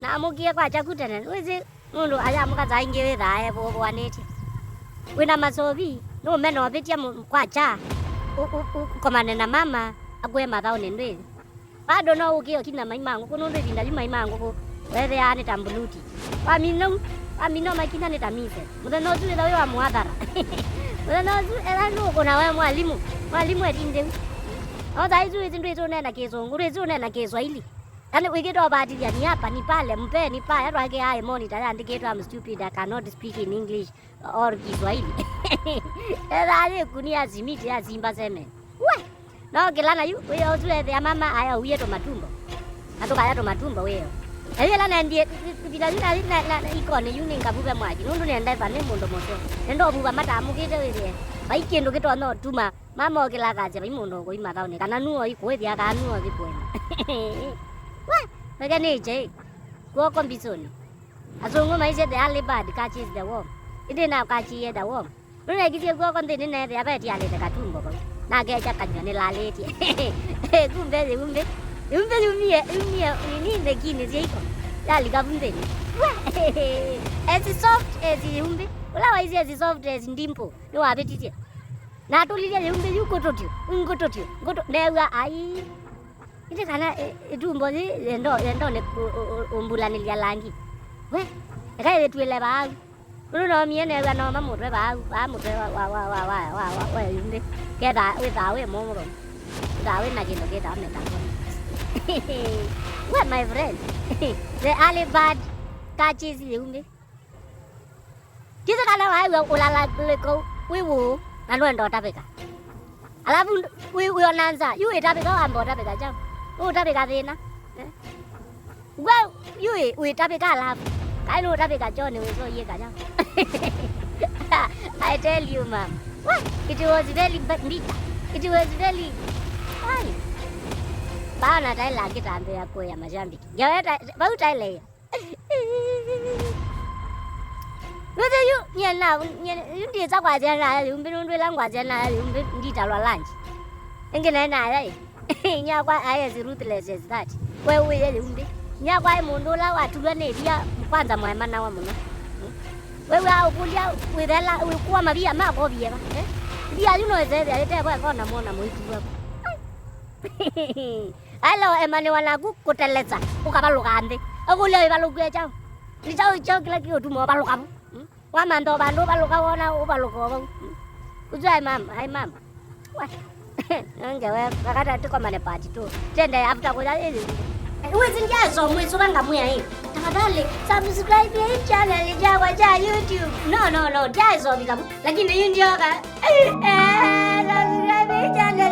Na amukie kwa chakutana. Wezi mundu aya mukaza ingewe thae bo bwanete. Wina masobi no meno abetia kwa cha. Komane na mama agwe mathao nendwe. Bado no ukio kina maimangu kuno ndo vinda maimangu ko. Wethe ane tambuluti. Amino makina ne tamise. Mutheno tu ila wa muadhara. Mutheno tu ela no kona wa mwalimu. Mwalimu atinde. Oza hizo ndio nena kizungu, hizo nena Kiswahili. Yaani wikito bahati ya ni hapa ni pale mpe ni pale hata yake hai monitor andiketo I'm stupid I cannot speak in English or Kiswahili. Ela ale kunia zimiti ya zimba seme. We. No kelana yu wewe uzule ya mama aya uye to matumbo. Atoka ya to matumbo wewe. Ela na ndiye bila na ikone yuni ngabuba mwaji. Nundu ni ndai vane mundo moto. Endo buba mata amukite wewe. Bai kendo kito no tuma. Mama okela kaje bai mundo ko ima kaone kana nuo iko ya kana nuo dipoema. Wah, bagani je. Go kombisoni. Azongo maise de alibad catches the worm. Ide na kachi the worm. Nuna gidi go konde ne ne ya beti ale de katumbo ko. Na ge ja kanya ne la leti. Kumbe. Umie ni de kini je ko. Ya liga bunde. Wah. As soft as umbe. Wala waisi as soft as ndimpo. No abeti je. Na tulilia umbe yuko totio. Ngoto newa ai. Ite kana itumbo ni ndo ne umbulani lya langi. We, eka tuele ba. Uno miene wa no mamutwe ba mutwe wa yunde. Keda we da we momoro. Da we na jindo keda me ta. What my friend? The alibad catches yunde. Kisa kana wa ulala leko wiwu na ndo tapeka. Alafu we onanza yu itapeka ambo tapeka jam. Utapeka thina. Well, you utapeka alafu. Kai no utapeka John we so ye kaja. I tell you ma'am. What? It was very bitter. It was very fine. Bana tai la kita ambe ya ko ya Mozambique. Ya bau tai le. Whether you you did za kwa jana, you been on lang kwa jana, you been did a lunch. Engine na nya kwa as ruthless as that. Wewe yumbi. Nya kwa mundu la watu bane dia kwanza mwema na wa muno. Wewe au kulia withela kwa mabia mako bieba. Dia you know ze ite kwa kona mona mwitu wako. Hello emane wanagu kuteleza ukabaluka ande. Akulia ibaluka chao. Ni chao kila kitu mo baluka. Wa mando bandu baluka wona ubaluka wao. Ujai mama, hai mama. What? Ngewe wakati tuko mane party tu. Tende after kuja hizi. Uwezi njazo mwezo wanga muya hii. Tafadhali subscribe hii channel ya YouTube. No. Jazo bikabu. Lakini hii ndio ka. Subscribe hii channel